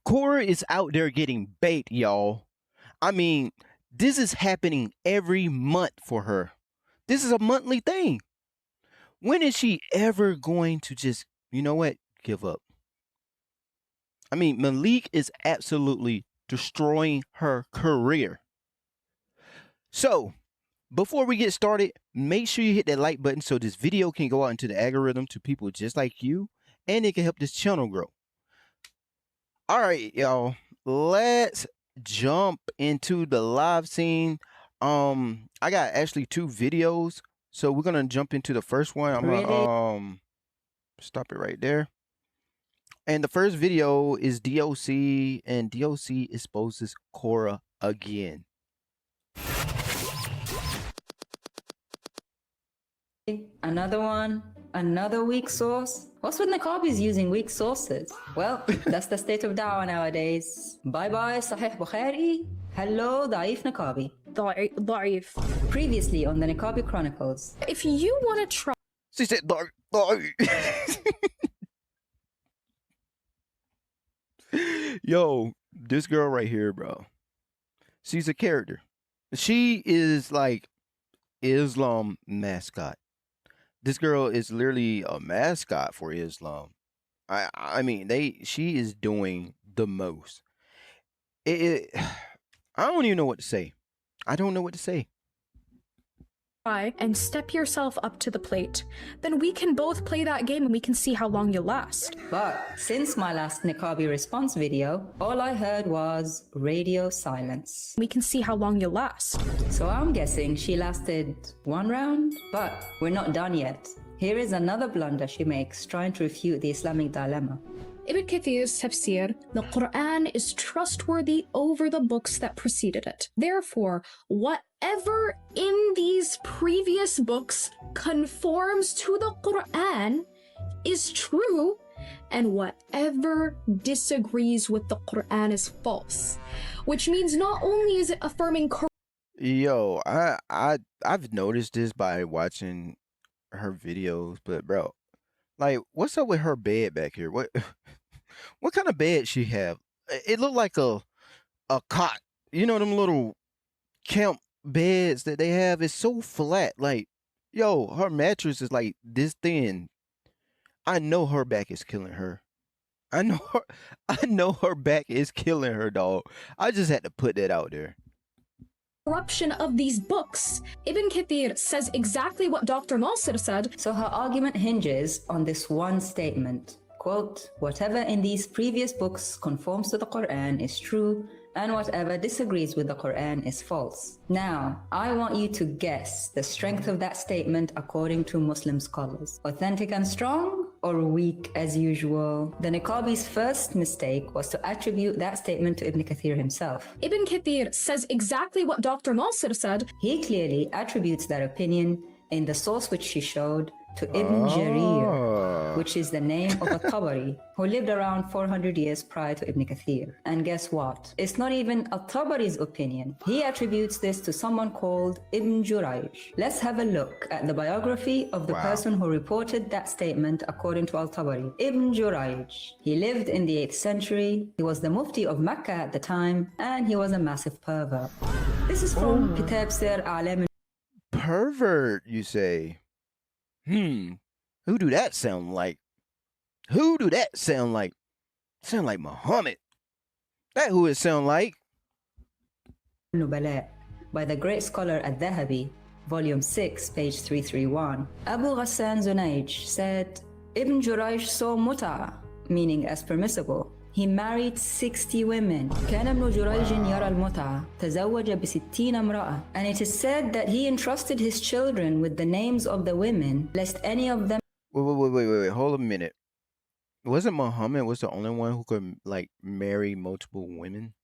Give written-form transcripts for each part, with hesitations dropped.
Korra is out there getting bait, y'all. I mean, this is happening every month for her. This is a monthly thing. When is she ever going to just, you know what, give up? I mean, Malik is absolutely destroying her career. So, before we get started, make sure you hit that like button so this video can go out into the algorithm to people just like you, and it can help this channel grow. All right, y'all, let's jump into the live scene. I got actually 2 videos, so we're gonna jump into the first one. I'm gonna stop it right there. And the first video is DOC, and DOC exposes Korra again. Another one, another weak source. What's with Niqabis using weak sources? Well, that's the state of da'wah nowadays. Bye-bye Sahih Bukhari. Hello, Da'if Niqabi. ضعيف. Previously on the Niqabi Chronicles. If you want to try... She said, yo, this girl right here, bro. She's a character. She is like Islam mascot. This girl is literally a mascot for Islam. I mean, she is doing the most. I don't even know what to say. I don't know what to say. And step yourself up to the plate. Then we can both play that game and we can see how long you last. But since my last Niqabi response video, all I heard was radio silence. We can see how long you last. So I'm guessing she lasted 1 round, but we're not done yet. Here is another blunder she makes trying to refute the Islamic dilemma. Ibn Kathir's tafsir, the Quran is trustworthy over the books that preceded it. Therefore, whatever in these previous books conforms to the Quran is true, and whatever disagrees with the Quran is false. Which means not only is it affirming Yo, I've noticed this by watching her videos, but bro, like, what's up with her bed back here? What kind of bed she have? It looked like a cot. You know them little camp beds that they have? It's so flat. Like, yo, her mattress is like this thin. I know her back is killing her. I know her back is killing her, dog. I just had to put that out there. corruption of these books. Ibn Kathir says exactly what Dr. Nasser said. So her argument hinges on this one statement. Quote, whatever in these previous books conforms to the Quran is true, and whatever disagrees with the Quran is false. Now, I want you to guess the strength of that statement according to Muslim scholars. Authentic and strong, or weak as usual? The Niqabi's first mistake was to attribute that statement to Ibn Kathir himself. Ibn Kathir says exactly what Dr. Nasser said. He clearly attributes that opinion in the source which she showed to Ibn Jarir, which is the name of a Tabari who lived around 400 years prior to Ibn Kathir. And guess what? It's not even Tabari's opinion. He attributes this to someone called Ibn Jurayj. Let's have a look at the biography of the person who reported that statement according to Al-Tabari. Ibn Jurayj. He lived in the 8th century. He was the Mufti of Mecca at the time, and he was a massive pervert. This is from Kitab Sir A'lam. Pervert, you say? Who do that sound like? Who do that sound like? Sound like Muhammad. That who it sound like? Nubala by the great scholar Al-Dhahabi, volume 6, page 331. Abu Ghassan Zunayj said, Ibn Jurayj saw muta, meaning as permissible. He married 60 women. كان ابن جريج يرى المتعة تزوج ب60 امرأة. And it is said that he entrusted his children with the names of the women, lest any of them... Wait, hold a minute. Wasn't Muhammad was the only one who could, like, marry multiple women?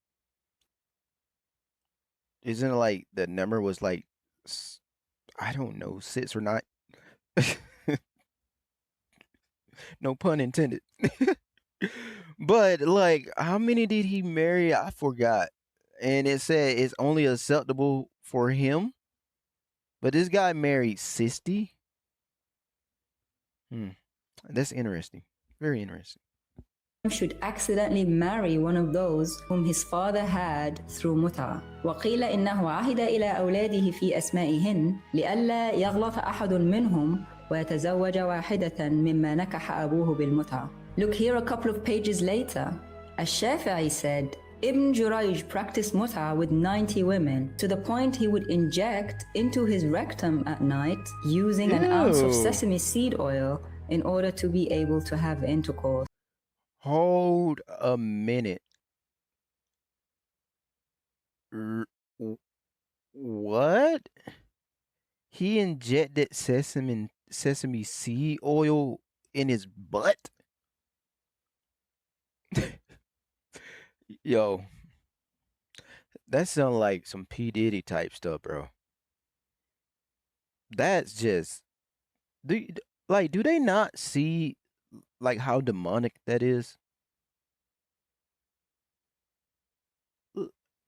Isn't it like the number was like, I don't know, 6 or not? No pun intended. But, like, how many did he marry? I forgot. And it said it's only acceptable for him. But this guy married 60? That's interesting. Very interesting. should accidentally marry one of those whom his father had through متعة. وقيل إنه عهد إلى أولاده في أسمائهن لئلا يغلط أحد منهم ويتزوج واحدة مما نكح أبوه بالمتعة. Look here a couple of pages later. Ash-Shafi'i said, Ibn Jurayj practiced mut'a with 90 women to the point he would inject into his rectum at night using an ounce of sesame seed oil in order to be able to have intercourse. Hold a minute. What? He injected sesame seed oil in his butt? Yo, that sounds like some P. Diddy type stuff, bro. That's just do they not see like how demonic that is?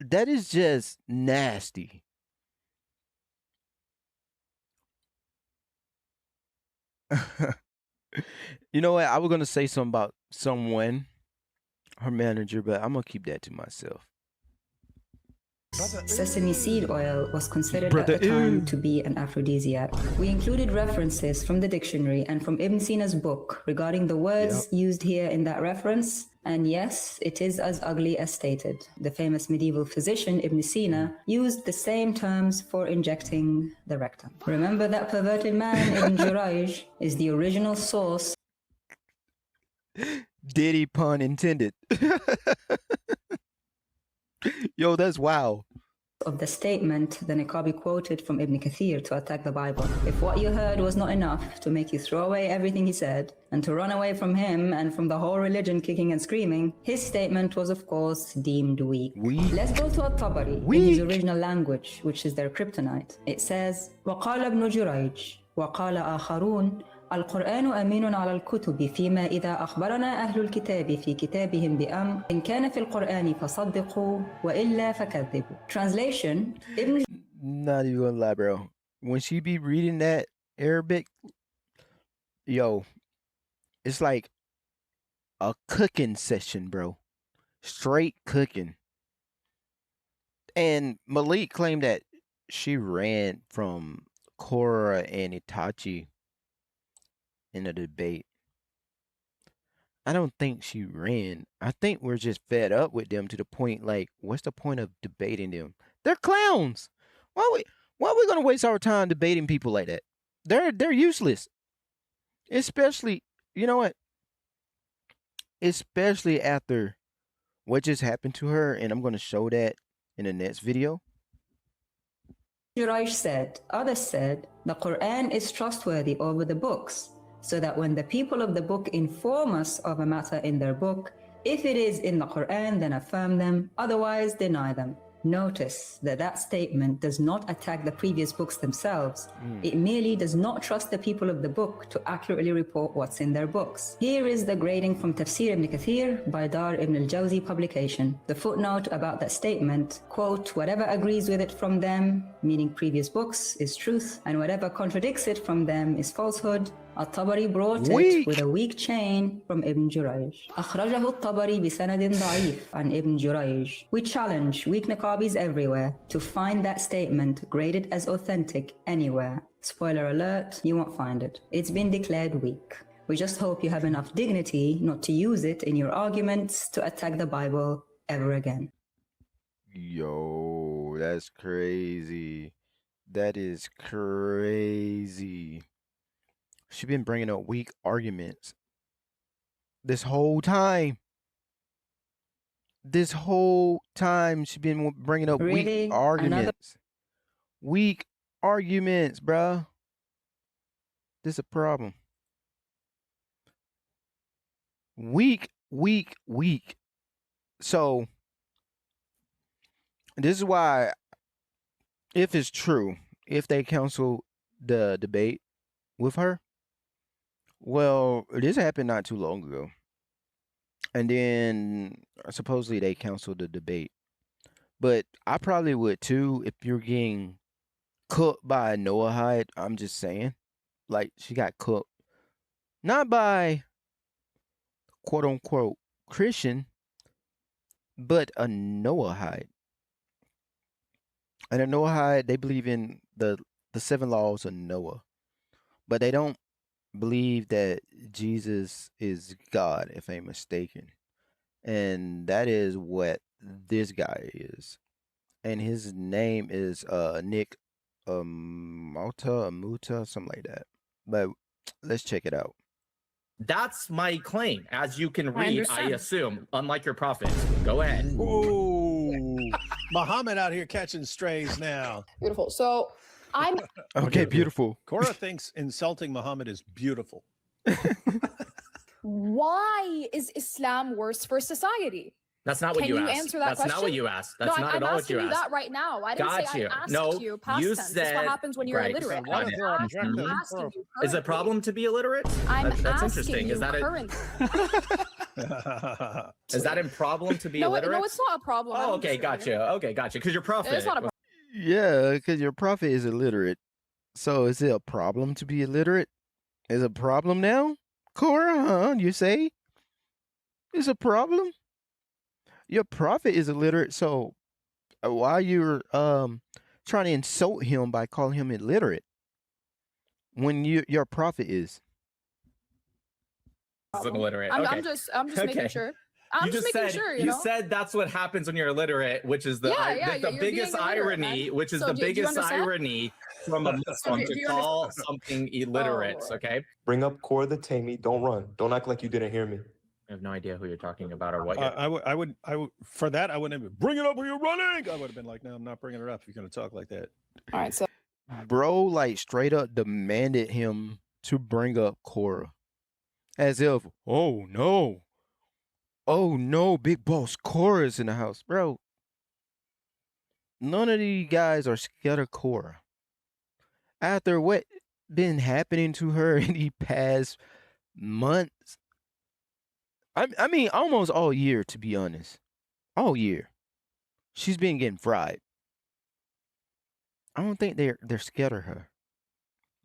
That is just nasty. You know what? I was gonna say something about someone, her manager, but I'm gonna keep that to myself. Sesame seed oil was considered at the time to be an aphrodisiac. We included references from the dictionary and from Ibn Sina's book regarding the words used here in that reference. And yes, it is as ugly as stated. The famous medieval physician Ibn Sina used the same terms for injecting the rectum. Remember that perverted man, Ibn Jurayj, is the original source. Diddy pun intended. Yo, that's wow. Of the statement the Niqabi quoted from Ibn Kathir to attack the Bible. If what you heard was not enough to make you throw away everything he said and to run away from him and from the whole religion kicking and screaming, his statement was of course deemed weak. Let's go to At-Tabari in his original language, which is their kryptonite. It says, وَقَالَ ابْنُ جُرَيْجٍ وَقَالَ آخَرُونَ القرآن أمين على الكتب فيما إذا أخبرنا أهل الكتاب في كتابهم بأمر إن كان في القرآن فصدقوا وإلا فكذبوا. Translation, Not even gonna lie, bro. When she be reading that Arabic, yo, it's like a cooking session, bro. Straight cooking. And Malik claimed that she ran from Kora and Itachi in a debate. I don't think she ran. I think we're just fed up with them to the point like, what's the point of debating them? They're clowns. Why are we gonna waste our time debating people like that? They're useless. Especially, you know what? Especially after what just happened to her, and I'm gonna show that in the next video. Jurayj said, others said, the Quran is trustworthy over the books, so that when the people of the book inform us of a matter in their book, if it is in the Quran, then affirm them, otherwise deny them. Notice that that statement does not attack the previous books themselves. It merely does not trust the people of the book to accurately report what's in their books. Here is the grading from Tafsir ibn Kathir by Dar ibn al-Jawzi publication. The footnote about that statement, quote, whatever agrees with it from them, meaning previous books, is truth, and whatever contradicts it from them is falsehood. At-Tabari brought it with a weak chain from Ibn Jurayj. أخرجه الطبري بسند ضعيف عن Ibn Jurayj. We challenge weak Niqabis everywhere to find that statement graded as authentic anywhere. Spoiler alert, you won't find it. It's been declared weak. We just hope you have enough dignity not to use it in your arguments to attack the Bible ever again. Yo, that's crazy. That is crazy. She been bringing up weak arguments this whole time. This whole time she been bringing up weak arguments. Weak arguments, bruh. This is a problem. Weak. So, this is why, if it's true, if they cancel the debate with her, well, this happened not too long ago. And then supposedly they canceled the debate. But I probably would too if you're getting cooked by a Noahide. I'm just saying. Like, she got cooked. Not by quote unquote Christian, but a Noahide. And a Noahide, they believe in the 7 laws of Noah, but they don't believe that Jesus is God, if I'm mistaken. And that is what this guy is. And his name is Nick Muta, something like that. But let's check it out. That's my claim. As you can read, I understand. assume, unlike your prophet. Go ahead. Ooh, Muhammad out here catching strays now. Beautiful. So I'm Okay, beautiful. Korra thinks insulting Muhammad is beautiful. why is Islam worse for society? That's not what Can you you asked. answer that That's not what question? you asked. No, That's not I'm at all what asking you you asked. that right now. I didn't Got say you. I asked No, you past you tense. This is what said- happens when you're right. illiterate. So what I'm is your asking objective? you Is it a currently. problem to be illiterate? I'm That's asking interesting. you Is that a currently. is that a problem to be No, illiterate? no, it's not a problem. I Oh, don't okay, disagree. gotcha. Okay, gotcha. Because your prophet. It's not a problem. Yeah, because your prophet is illiterate. So is it a problem to be illiterate? Is it a problem now? Korra, huh? You say? It's a problem? Your prophet is illiterate, so why you're trying to insult him by calling him illiterate when your prophet is? Is an illiterate. I'm, Okay. I'm just making Okay. sure. I'm just making sure, you know? said that's what happens when you're illiterate, which is the Yeah, the you're biggest being illiterate, irony, man. which is So the do you biggest understand? irony from a Muslim do to you call something illiterate. Lord. Okay, Bring up Korra the Tammy. Don't run. Don't act like you didn't hear me. I have no idea who you're talking about or what. You're... I would for that I wouldn't have bring it up when you're running. I would have been like, no, I'm not bringing it up if you're going to talk like that. All right, so Bro, like straight up demanded him to bring up Korra, as if, oh no, big boss Korra's in the house, bro. None of these guys are scared of Korra. After what been happening to her in the past months, I mean, almost all year, to be honest. All year. She's been getting fried. I don't think they're scared of her.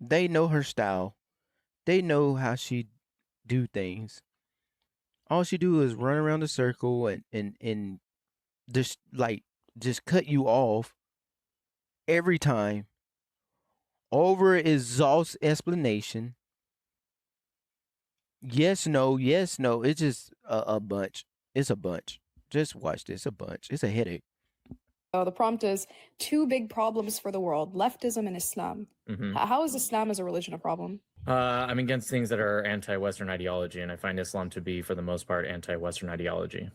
They know her style. They know how she do things. All she do is run around the circle and just cut you off every time. Over exhaust explanation. Yes, no. It's just a bunch. It's a bunch. Just watch this. A bunch. It's a headache. the prompt is 2 big problems for the world: leftism and Islam. Mhm. How is Islam as a religion a problem? I'm against things that are anti-Western ideology, and I find Islam to be, for the most part, anti-Western ideology.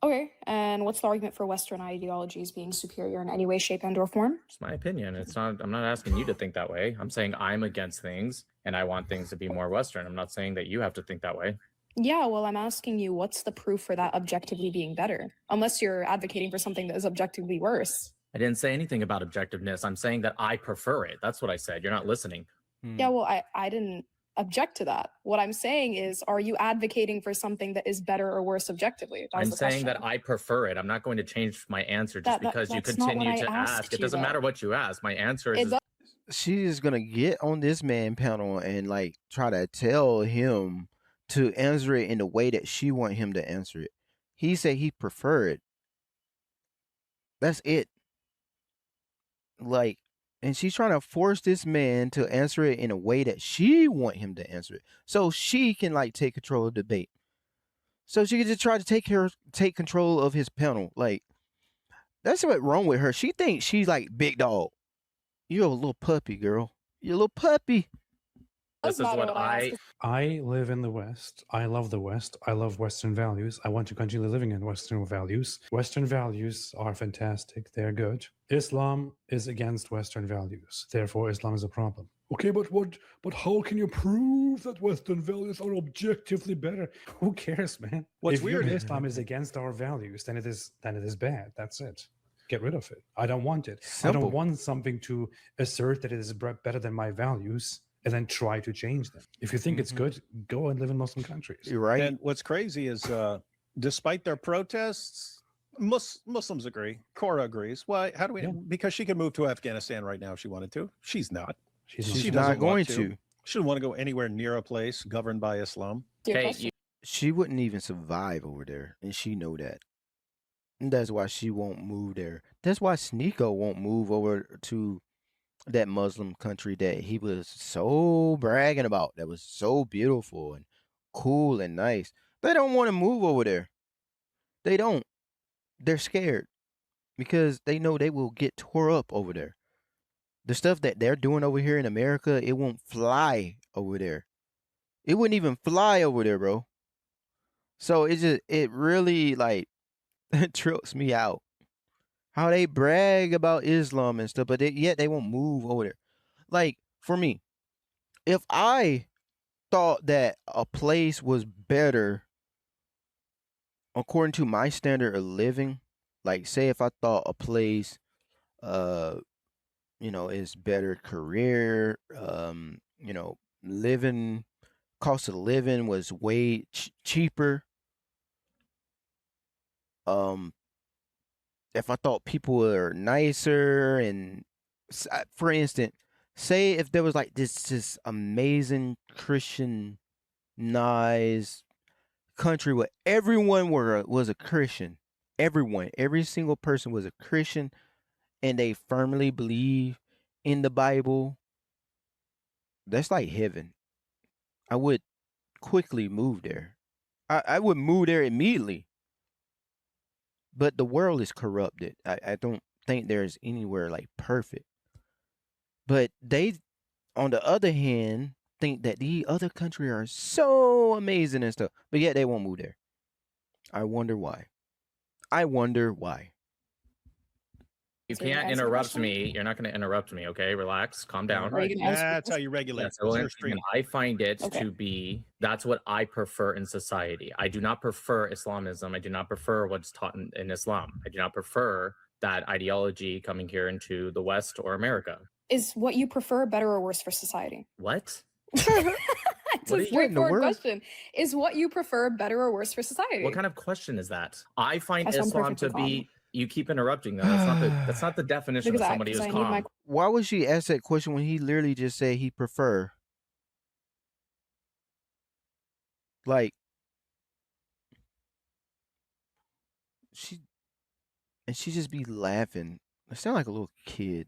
Okay, and what's the argument for Western ideologies being superior in any way, shape, and/or form? It's my opinion. It's not. I'm not asking you to think that way. I'm saying I'm against things, and I want things to be more Western. I'm not saying that you have to think that way. Yeah, well, I'm asking you, what's the proof for that objectively being better? Unless you're advocating for something that is objectively worse. I didn't say anything about objectiveness. I'm saying that I prefer it. That's what I said. You're not listening. Yeah, well, I didn't object to that. What I'm saying is, are you advocating for something that is better or worse objectively? That was I'm the saying question. that I prefer it. I'm not going to change my answer just because you that's not what continue I to asked ask. It you, doesn't though. matter what you ask. My answer It is does- She's gonna get on this man panel and like try to tell him to answer it in the way that she want him to answer it. He said he preferred. That's it. Like, and she's trying to force this man to answer it in a way that she want him to answer it, so she can like take control of the debate. So she can just try to take control of his panel. Like, that's what's wrong with her. She thinks she's like big dog. You're a little puppy, girl. You're a little puppy. this is not what what I asked. I live in the West. I love the West. I love Western values. I want to continue living in Western values. Western values are fantastic. They're good. Islam is against Western values. Therefore, Islam is a problem. Okay, but how can you prove that Western values are objectively better? Who cares, man? What's if weird your is- Islam is against our values, then it is bad. That's it. Get rid of it. I don't want it. I Simple. don't want something to assert that it is better than my values and then try to change them. If you think it's good, go and live in Muslim countries. You're right. And what's crazy is, despite their protests, Muslims agree. Korra agrees. Why? How do we? Yeah. Because she could move to Afghanistan right now if she wanted to. She's not. She's She She's doesn't not going want to. She doesn't want to go anywhere near a place governed by Islam. Your Okay, question. she wouldn't even survive over there, and she know that. And that's why she won't move there. That's why Sneeko won't move over to that Muslim country that he was so bragging about. That was so beautiful and cool and nice. They don't want to move over there. They don't. They're scared because they know they will get tore up over there. The stuff that they're doing over here in America, it won't fly over there. It wouldn't even fly over there, bro. So it really like trips me out how they brag about Islam and stuff, but yet they won't move over there. Like for me, if I thought that a place was better according to my standard of living, like say if I thought a place, is better career, living cost of living was way cheaper. If I thought people were nicer and for instance, say if there was like this amazing Christian nice country where everyone was a Christian, every single person was a Christian, and they firmly believe in the Bible, that's like heaven. I would quickly move there. I would move there immediately. But the world is corrupted. I don't think there's anywhere like perfect. But they, on the other hand, think that the other country are so amazing and stuff, but yet they won't move there. I wonder why. You So you're can't gonna answer the interrupt question? me. You're not going to interrupt me, okay? Relax, calm down. Are you gonna answer the That's how you regulate. Yes, It's your and stream. I find it Okay. to be that's what I prefer in society. I do not prefer Islamism. I do not prefer what's taught in Islam. I do not prefer that ideology coming here into the West or America. Is what you prefer better or worse for society? What? It's What a are you- What in the straightforward world? question. Is what you prefer better or worse for society? What kind of question is that? I find I sound Islam to perfectly be. You keep interrupting though. That's not the definition Because of I- somebody who's because I need my calm. Why would she ask that question when he literally just said he prefer? Like she just be laughing. I sound like a little kid.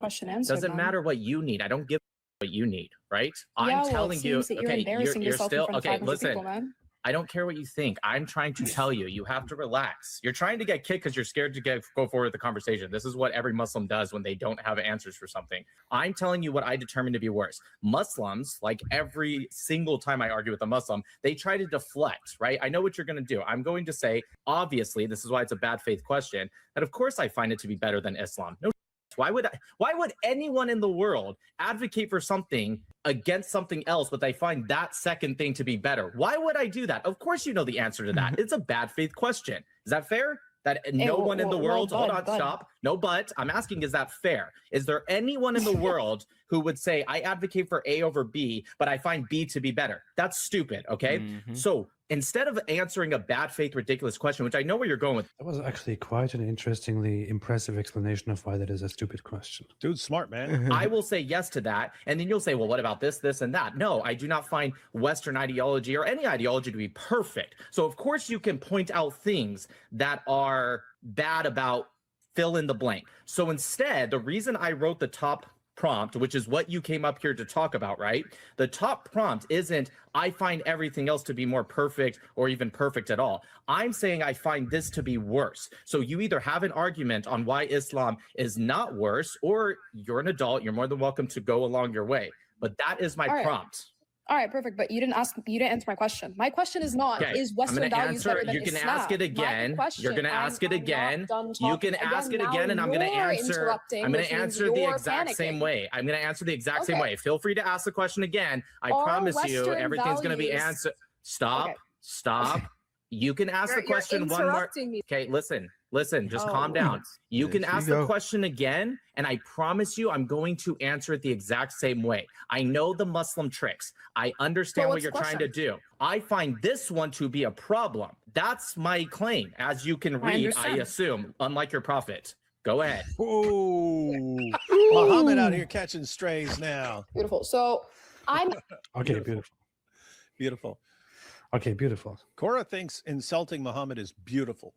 question answered. Doesn't man. matter what you need. I don't give what you need, right? Yeah, I'm well, it telling you. seems that you're Okay, embarrassing you're yourself still in front of okay. 500 Listen, people, man. I don't care what you think. I'm trying to tell you, you have to relax. You're trying to get kicked because you're scared to go forward with the conversation. This is what every Muslim does when they don't have answers for something. I'm telling you what I determine to be worse. Muslims, like every single time I argue with a Muslim, they try to deflect, right? I know what you're going to do. I'm going to say, obviously, this is why it's a bad faith question, that of course I find it to be better than Islam. No. Why would anyone in the world advocate for something against something else, but they find that second thing to be better? Why would I do that? Of course you know the answer to that. It's a bad faith question. Is that fair? That no one in the world, hold on, stop. No, but I'm asking, is that fair? Is there anyone in the world who would say, I advocate for A over B, but I find B to be better? That's stupid, okay? Mhm. So instead of answering a bad faith, ridiculous question, which I know where you're going with. That was actually quite an interestingly impressive explanation of why that is a stupid question. Dude's smart, man. I will say yes to that. And then you'll say, well, what about this, this, and that? No, I do not find Western ideology or any ideology to be perfect. So, of course, you can point out things that are bad about fill in the blank. So instead, the reason I wrote the top prompt, which is what you came up here to talk about, right? The top prompt isn't, I find everything else to be more perfect or even perfect at all. I'm saying I find this to be worse. So you either have an argument on why Islam is not worse, or you're an adult, you're more than welcome to go along your way. But that is my All right. prompt. All right, perfect. But you didn't answer my question. My question is not, Okay, is I'm Western gonna values answer. better than You can Islam? ask it again. You're gonna ask it again. You can ask it again, and I'm gonna answer. I'm gonna answer the exact same way. I'm gonna answer the exact same way. Feel free to ask the question again. I Are promise you, Western everything's gonna be values- answered. Stop. Okay. Stop. You can ask the question one more. interrupting me. Okay, listen, just Oh, calm down. You There can she ask the go. question again, and I promise you, I'm going to answer it the exact same way. I know the Muslim tricks. I understand what what's you're the trying to do. I find this one to be a problem. That's my claim. As you can read, I understand. assume, unlike your prophet. Go ahead. Ooh. Muhammad out here catching strays now. Beautiful. So I'm Okay, Beautiful. beautiful. Beautiful. Okay, beautiful. Korra thinks insulting Muhammad is beautiful.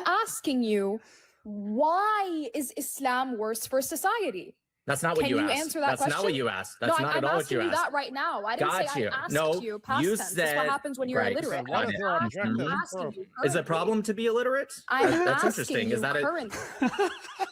Asking you, why is Islam worse for society? That's not what Can you you asked. answer that That's not what question? you asked. No, That's not I'm at all what asking you you asked. that right now. I didn't Got say you. I asked No, you past you tense. This is what said- happens when you're right. illiterate. What if I'm they're objective? asking you Is it a currently. problem to be illiterate? I'm That's asking interesting. you Is that currently.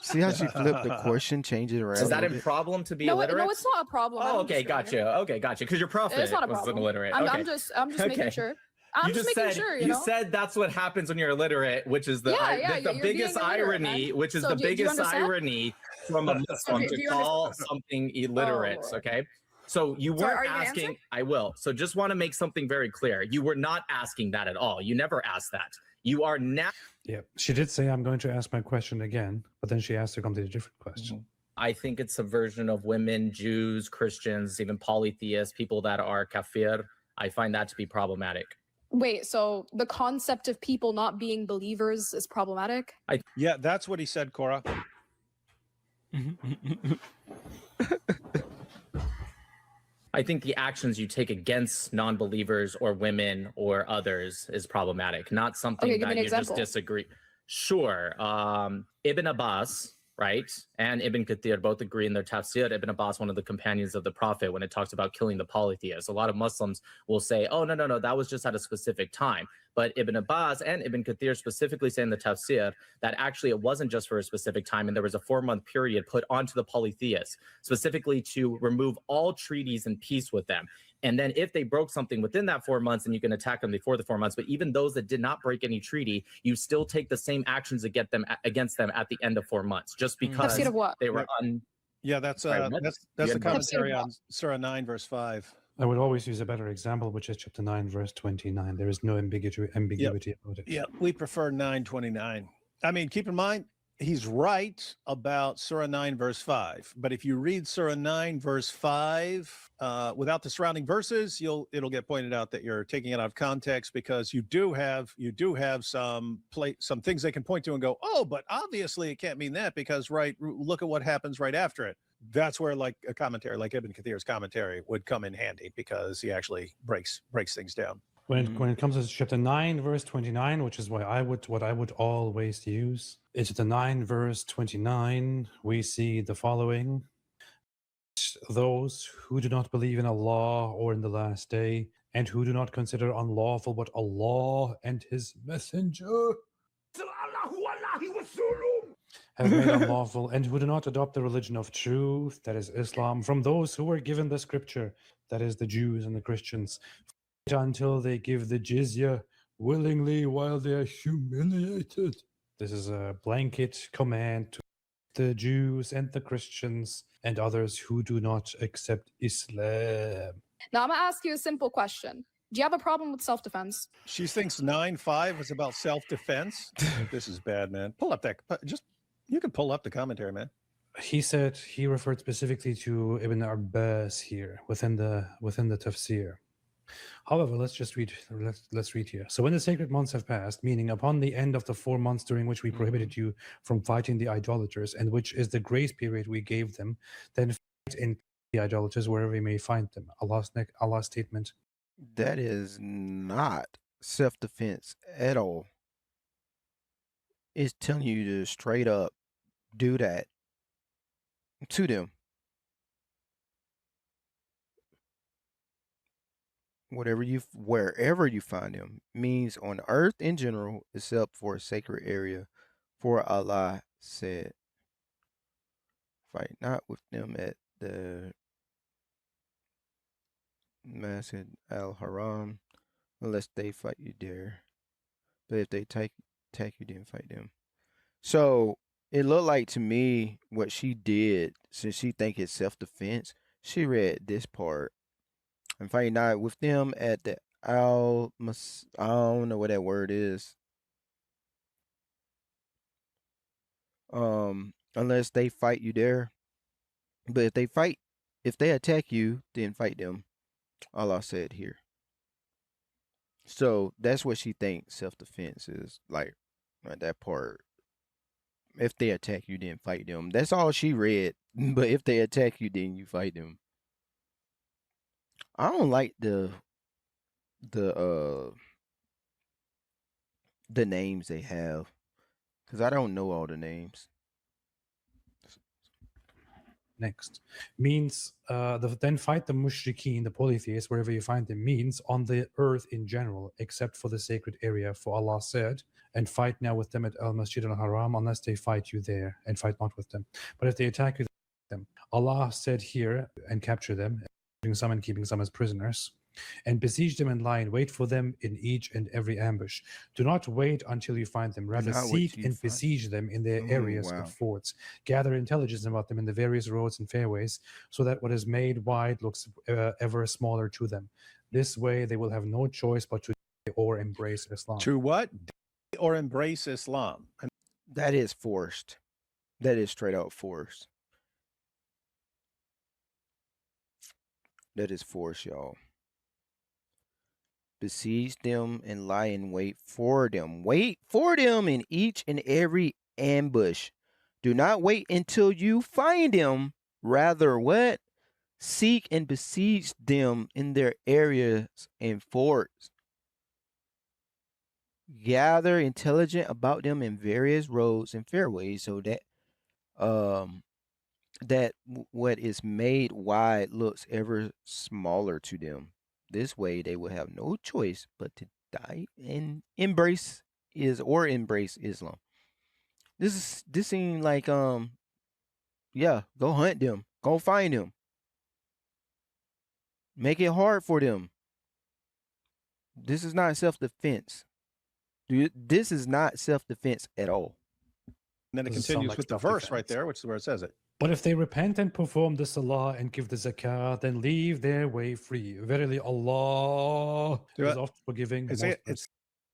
See how she flipped the question, change it around. Is that a a bit? problem to be No, illiterate? no, it's not a problem. Oh, I'm okay, just gotcha. Okay, gotcha. Because your prophet It's not a was problem. illiterate. I'm Okay. just Okay. making sure. I'm You just just making said sure, you said that's what happens when you're illiterate, which is the Yeah, yeah, the you're biggest being illiterate, irony, man. which is So the do you biggest understand? irony from a Muslim do to you call something illiterate. Lord. Okay. So you Sorry, weren't are you gonna asking. answer? I will. So just want to make something very clear. You were not asking that at all. You never asked that. You are now. Yeah, she did say I'm going to ask my question again, but then she asked a completely different question. I think it's a version of women, Jews, Christians, even polytheists, people that are kafir. I find that to be problematic. Wait, so the concept of people not being believers is problematic? Yeah, that's what he said, Korra. I think the actions you take against non-believers or women or others is problematic, not something Okay, give me that an you just example. disagree. Sure. Ibn Abbas, right, and Ibn Kathir both agree in their tafsir. Ibn Abbas, one of the companions of the Prophet, when it talks about killing the polytheists, a lot of Muslims will say, oh, no, that was just at a specific time. But Ibn Abbas and Ibn Kathir specifically say in the tafsir that actually it wasn't just for a specific time, and there was a 4-month period put onto the polytheists, specifically to remove all treaties and peace with them. And then if they broke something within that 4 months, then you can attack them before the 4 months. But even those that did not break any treaty, you still take the same actions against them at the end of 4 months, just because Tafsir of what? they were Yeah, that's Sorry, what? that's You the had- commentary on Surah 9, verse 5. I would always use a better example, which is chapter 9, verse 29. There is no ambiguity about it. Yeah, we prefer 9:29. I mean, keep in mind, he's right about Surah 9, verse 5. But if you read Surah 9, verse 5, without the surrounding verses, it'll get pointed out that you're taking it out of context, because you do have some things they can point to and go, oh, but obviously it can't mean that, because look at what happens right after it. That's where like a commentary like Ibn Kathir's commentary would come in handy, because he actually breaks things down. When it comes to chapter 9, verse 29, which is what I would always use, is chapter 9, verse 29, we see the following. Those who do not believe in Allah or in the last day, and who do not consider unlawful what Allah and His Messenger have made unlawful, and who do not adopt the religion of truth, that is Islam, from those who were given the scripture, that is the Jews and the Christians, until they give the jizya willingly while they are humiliated. This is a blanket command to the Jews and the Christians and others who do not accept Islam. Now I'm gonna ask you a simple question. Do you have a problem with self-defense? She thinks 9:5 is about self-defense. This is bad, man. Pull up that. You can pull up the commentary, man. He said he referred specifically to Ibn Abbas here within the tafsir. However, let's read here. So when the sacred months have passed, meaning upon the end of the 4 months during which we prohibited you from fighting the idolaters, and which is the grace period we gave them, then fight in the idolaters wherever you may find them. Allah's statement. That is not self-defense at all. It's telling you to straight up do that to them. Wherever you find them, means on earth in general, except for a sacred area. For Allah said, fight not with them at the Masjid al-Haram, unless they fight you there. But if they take you, then fight them. So it looked like to me what she did, since she think it's self-defense, she read this part. And fight not with them at the I don't know what that word is. Unless they fight you there. But if they attack you, then fight them. Allah said here. So that's what she thinks self-defense is, like right, that part. If they attack you, then fight them. That's all she read. But if they attack you, then you fight them. I don't like the the the names they have, because I don't know all the names. Next means then fight the mushrikeen, the polytheists, wherever you find them, means on the earth in general, except for the sacred area. For Allah said, and fight now with them at al-Masjid al-Haram, unless they fight you there, and fight not with them. But if they attack you, them. Allah said here, and capture them, keeping some as prisoners, and besiege them and lie in wait for them in each and every ambush. Do not wait until you find them. Rather, not wait seek till you and find besiege them in their areas wow. of forts. Gather intelligence about them in the various roads and fairways, so that what is made wide looks ever smaller to them. This way, they will have no choice but to or embrace Islam. To what? Or embrace Islam. That is forced. That is straight out forced. That is forced, y'all. Besiege them and lie in wait for them. Wait for them in each and every ambush. Do not wait until you find them. Rather, what? Seek and besiege them in their areas and forts. Gather intelligence about them in various roads and fairways, so that what is made wide looks ever smaller to them. This way, they will have no choice but to die and embrace Islam. This seems like yeah, go hunt them, go find them, make it hard for them. This is not self-defense. This is not self-defense at all. And then it Doesn't sound continues like with the verse self-defense. right there, which is where it says it. But if they repent and perform the salah and give the zakah, then leave their way free. Verily, Allah is oft forgiving. It's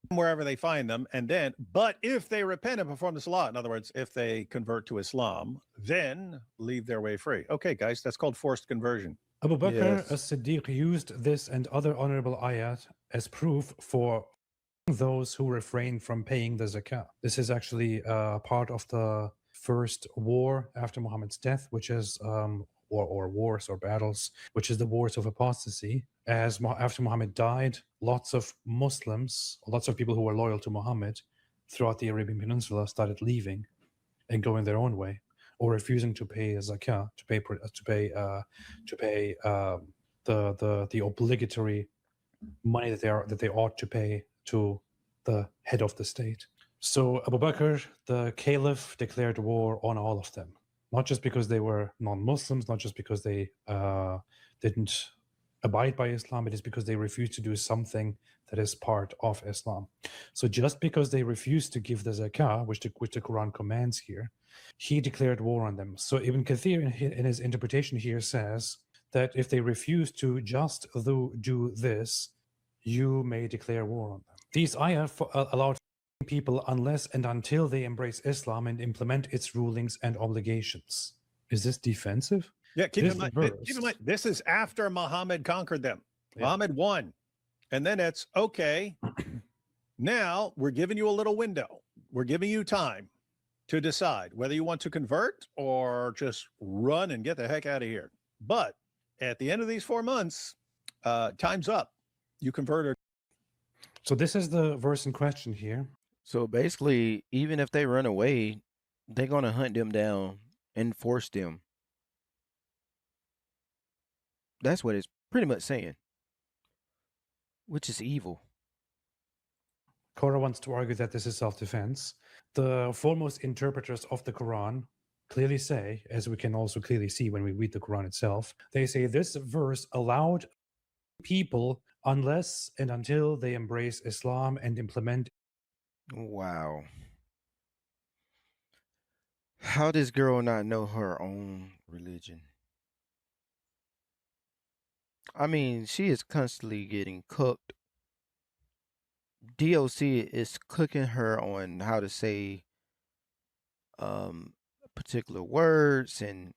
wherever they find them. And then, but if they repent and perform the salah, in other words, if they convert to Islam, then leave their way free. Okay, guys, that's called forced conversion. Abu Bakr Yes. as-Siddiq used this and other honorable ayat as proof for those who refrain from paying the zakah. This is actually part of the first war after Muhammad's death, which is or wars or battles, which is the wars of apostasy. As after Muhammad died, lots of Muslims, lots of people who were loyal to Muhammad throughout the Arabian Peninsula started leaving and going their own way, or refusing to pay zakah, to pay the obligatory money that they ought to pay to the head of the state. So Abu Bakr, the caliph, declared war on all of them, not just because they were non-Muslims, not just because they didn't abide by Islam, it is because they refused to do something that is part of Islam. So just because they refused to give the zakah, which the Quran commands here, he declared war on them. So Ibn Kathir, in his interpretation here, says that if they refuse to just do this, you may declare war on them. These ayah allowed people unless and until they embrace Islam and implement its rulings and obligations. Is this defensive? Yeah, keep in mind, this is after Muhammad conquered them. Yeah. Muhammad won. And then it's, okay, now we're giving you a little window. We're giving you time to decide whether you want to convert or just run and get the heck out of here. But at the end of these 4 months, time's up. You convert or. So this is the verse in question here. So basically, even if they run away, they're going to hunt them down and force them. That's what it's pretty much saying, which is evil. Korra wants to argue that this is self-defense. The foremost interpreters of the Quran clearly say, as we can also clearly see when we read the Quran itself, they say this verse allowed people unless and until they embrace Islam and implement. Wow. How does girl not know her own religion? I mean, she is constantly getting cooked. DOC is cooking her on how to say particular words and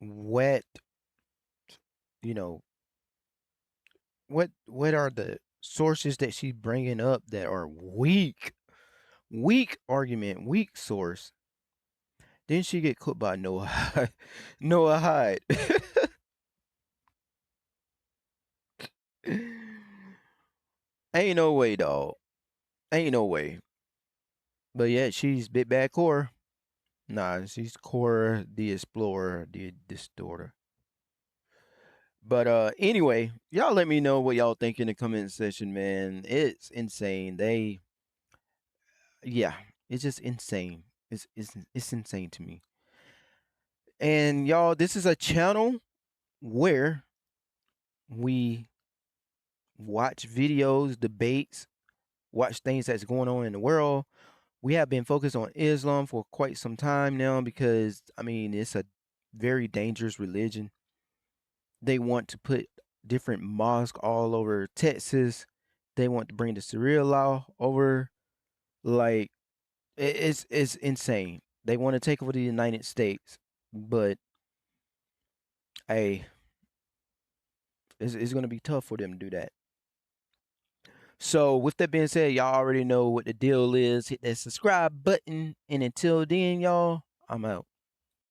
what, you know, what are the sources that she's bringing up that are weak argument, weak source. Then she get cooked by Noah Noah Hyde. Ain't no way, dog. Ain't no way. But yeah, she's Big Bad Korra. Nah, she's Korra the Explorer, the Distorter. But anyway, y'all let me know what y'all think in the comment section, man. It's insane. Yeah, it's just insane. It's insane to me. And y'all, this is a channel where we watch videos, debates, watch things that's going on in the world. We have been focused on Islam for quite some time now because I mean it's a very dangerous religion. They want to put different mosques all over Texas. They want to bring the Sharia law over. Like it's insane. They want to take over the United States, but hey, it's going to be tough for them to do that. So, with that being said, y'all already know what the deal is. Hit that subscribe button, and until then, y'all, I'm out.